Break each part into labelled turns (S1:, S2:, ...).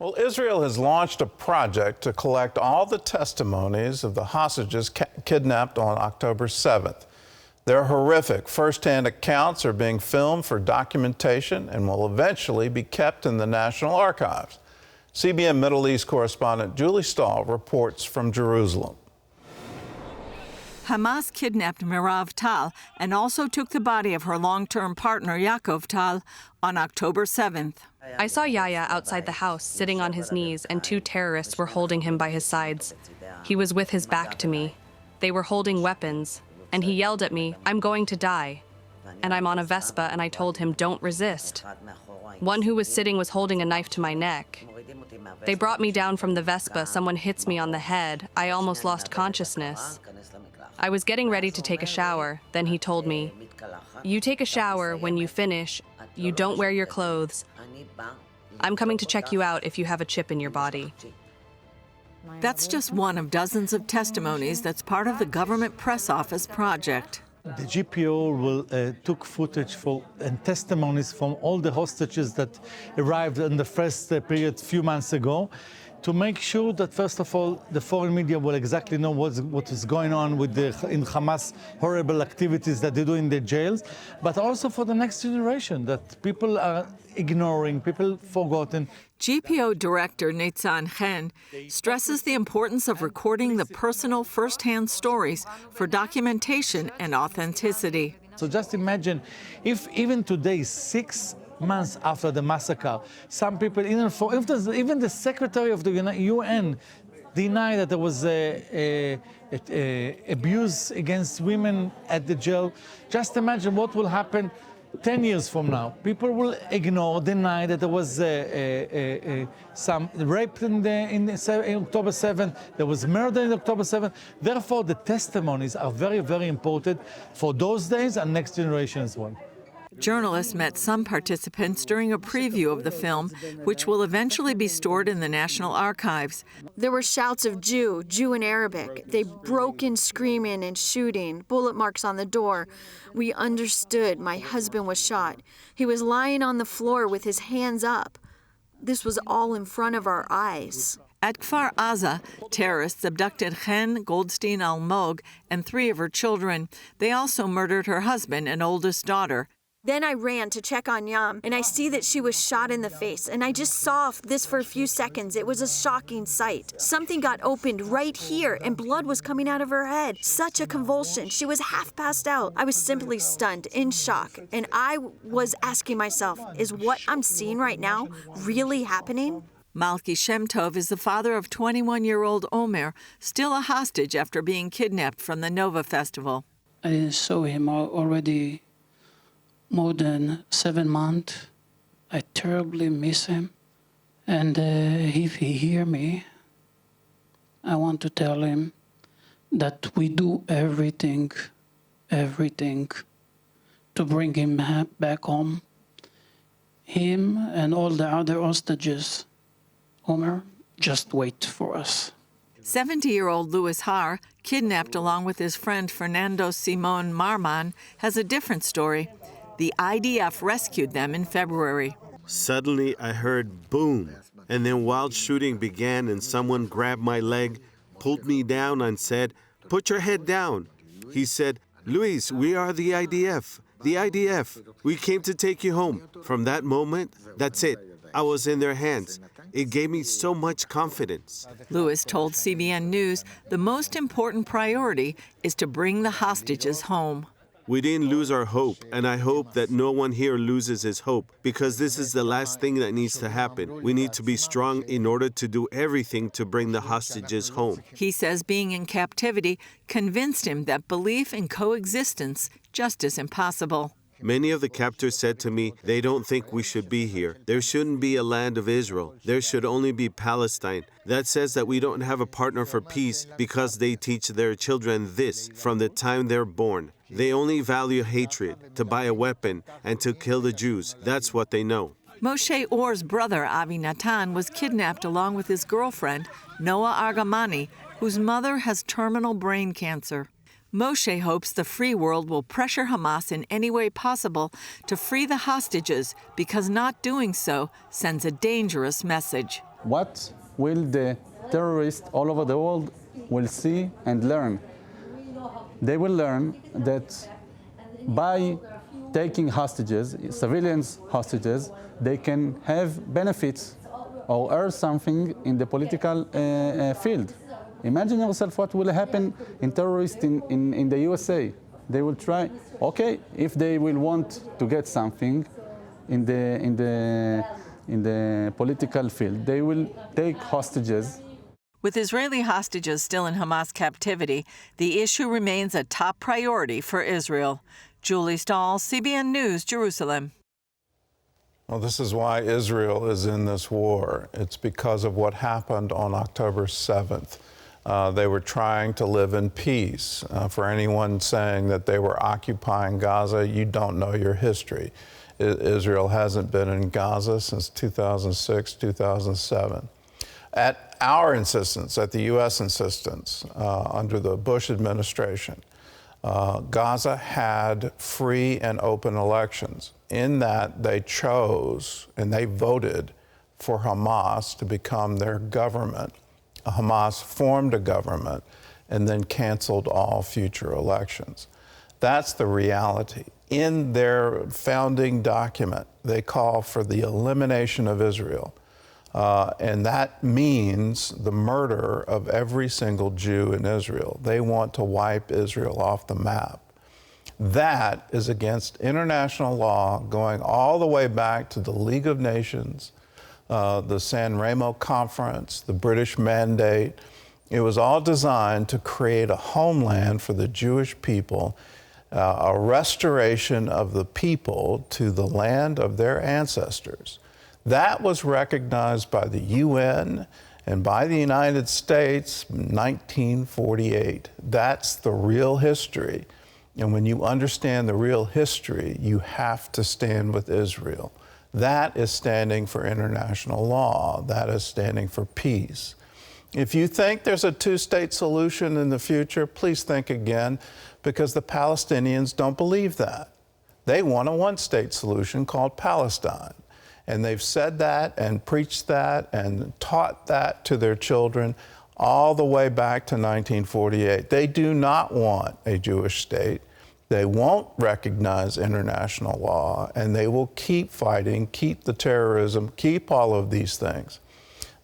S1: Well, Israel has launched a project to collect all the testimonies of the hostages kidnapped on October 7th. Their horrific first-hand accounts are being filmed for documentation and will eventually be kept in the National Archives. CBN Middle East correspondent Julie Stahl reports from Jerusalem.
S2: Hamas kidnapped Mirav Tal and also took the body of her long-term partner Yaakov Tal on October 7th.
S3: I saw Yahya outside the house, sitting on his knees, and two terrorists were holding him by his sides. He was with his back to me. They were holding weapons, and he yelled at me, "I'm going to die." And I'm on a Vespa, and I told him, "Don't resist." One who was sitting was holding a knife to my neck. They brought me down from the Vespa. Someone hits me on the head. I almost lost consciousness. I was getting ready to take a shower. Then he told me, "You take a shower. When you finish, you don't wear your clothes. I'm coming to check you out if you have a chip in your body."
S2: That's just one of dozens of testimonies that's part of the government press office project.
S4: The GPO took footage and testimonies from all the hostages that arrived in the first period a few months ago, to make sure that, first of all, the foreign media will exactly know what is going on in Hamas horrible activities that they do in the jails, but also for the next generation, that people are ignoring, people forgotten.
S2: GPO Director Nitzan Chen stresses the importance of recording the personal first-hand stories for documentation and authenticity.
S4: So just imagine if even today, 6 months after the massacre, some people, even the Secretary of the UN denied that there was abuse against women at the jail. Just imagine what will happen 10 years from now. People will ignore, deny that there was some rape in October 7th, there was murder in October 7th. Therefore, the testimonies are very, very important for those days and next generation as well.
S2: Journalists met some participants during a preview of the film, which will eventually be stored in the National Archives.
S5: There were shouts of Jew in Arabic. They broke in screaming and shooting, bullet marks on the door. We understood my husband was shot. He was lying on the floor with his hands up. This was all in front of our eyes.
S2: At Kfar Aza, terrorists abducted Chen Goldstein Almog and 3 of her children. They also murdered her husband and oldest daughter.
S5: Then I ran to check on Yam, and I see that she was shot in the face, and I just saw this for a few seconds. It was a shocking sight. Something got opened right here, and blood was coming out of her head. Such a convulsion. She was half passed out. I was simply stunned, in shock, and I was asking myself, is what I'm seeing right now really happening?
S2: Malki Shem Tov is the father of 21-year-old Omer, still a hostage after being kidnapped from the Nova Festival.
S6: I didn't saw him already more than 7 months. I terribly miss him. And if he hear me, I want to tell him that we do everything to bring him back home. Him and all the other hostages. Omer, just wait for us.
S2: 70-year-old Louis Har, kidnapped along with his friend Fernando Simon Marman, has a different story. The IDF rescued them in February.
S7: Suddenly, I heard boom, and then wild shooting began, and someone grabbed my leg, pulled me down, and said, "Put your head down." He said, "Luis, we are the IDF. The IDF. We came to take you home." From that moment, that's it. I was in their hands. It gave me so much confidence.
S2: Louis told CBN News the most important priority is to bring the hostages home.
S7: We didn't lose our hope, and I hope that no one here loses his hope, because this is the last thing that needs to happen. We need to be strong in order to do everything to bring the hostages home.
S2: He says being in captivity convinced him that belief in coexistence just is impossible.
S7: Many of the captors said to me, they don't think we should be here. There shouldn't be a land of Israel. There should only be Palestine. That says that we don't have a partner for peace because they teach their children this from the time they're born. They only value hatred, to buy a weapon, and to kill the Jews. That's what they know.
S2: Moshe Or's brother, Avi Natan, was kidnapped along with his girlfriend, Noah Argamani, whose mother has terminal brain cancer. Moshe hopes the free world will pressure Hamas in any way possible to free the hostages, because not doing so sends a dangerous message.
S8: What will the terrorists all over the world will see and learn? They will learn that by taking hostages, civilians hostages, they can have benefits or earn something in the political field. Imagine yourself what will happen in terrorists in the USA. They will try, okay, if they will want to get something in the political field, they will take hostages.
S2: With Israeli hostages still in Hamas captivity, the issue remains a top priority for Israel. Julie Stahl, CBN News, Jerusalem.
S1: Well, this is why Israel is in this war. It's because of what happened on October 7th. They were trying to live in peace. For anyone saying that they were occupying Gaza, you don't know your history. Israel hasn't been in Gaza since 2006, 2007. At our insistence, at the U.S. insistence, under the Bush administration, Gaza had free and open elections. In that, they chose and they voted for Hamas to become their government. Hamas formed a government and then canceled all future elections. That's the reality. In their founding document, they call for the elimination of Israel. And that means the murder of every single Jew in Israel. They want to wipe Israel off the map. That is against international law, going all the way back to the League of Nations, the San Remo Conference, the British Mandate. It was all designed to create a homeland for the Jewish people, a restoration of the people to the land of their ancestors. That was recognized by the UN and by the United States in 1948. That's the real history. And when you understand the real history, you have to stand with Israel. That is standing for international law. That is standing for peace. If you think there's a two-state solution in the future, please think again, because the Palestinians don't believe that. They want a one-state solution called Palestine. And they've said that and preached that and taught that to their children all the way back to 1948. They do not want a Jewish state. They won't recognize international law, and they will keep fighting, keep the terrorism, keep all of these things.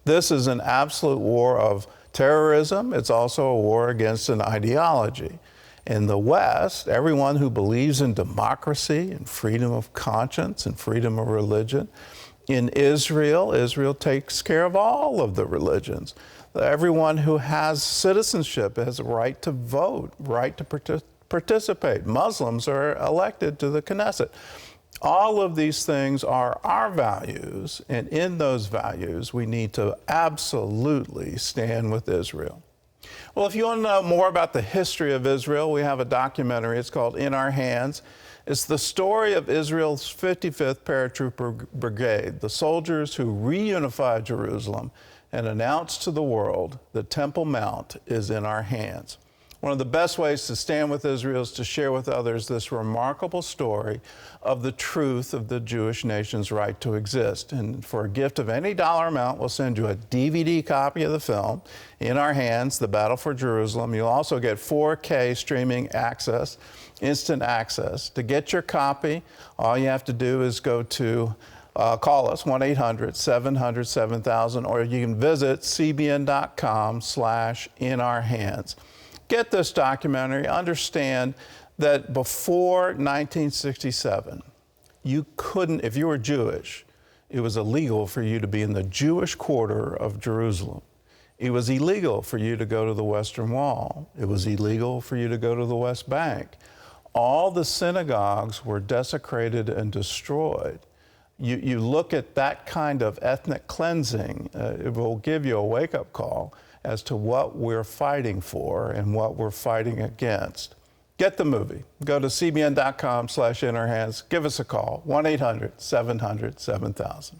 S1: This is an absolute war of terrorism. It's also a war against an ideology. In the West, everyone who believes in democracy and freedom of conscience and freedom of religion. In Israel, Israel takes care of all of the religions. Everyone who has citizenship has a right to vote, right to participate. Muslims are elected to the Knesset. All of these things are our values, and in those values, we need to absolutely stand with Israel. Well, if you want to know more about the history of Israel, we have a documentary. It's called In Our Hands. It's the story of Israel's 55th Paratrooper Brigade, the soldiers who reunified Jerusalem and announced to the world the Temple Mount is in our hands. One of the best ways to stand with Israel is to share with others this remarkable story of the truth of the Jewish nation's right to exist. And for a gift of any dollar amount, we'll send you a DVD copy of the film, In Our Hands, The Battle for Jerusalem. You'll also get 4K streaming access, instant access. To get your copy, all you have to do is go to call us, 1-800-700-7000, or you can visit cbn.com/inourhands. Get this documentary. Understand that before 1967, you couldn't, if you were Jewish, it was illegal for you to be in the Jewish quarter of Jerusalem. It was illegal for you to go to the Western Wall. It was illegal for you to go to the West Bank. All the synagogues were desecrated and destroyed. You look at that kind of ethnic cleansing, it will give you a wake-up call as to what we're fighting for and what we're fighting against. Get the movie. Go to cbn.com/inourhands. Give us a call, 1-800-700-7000.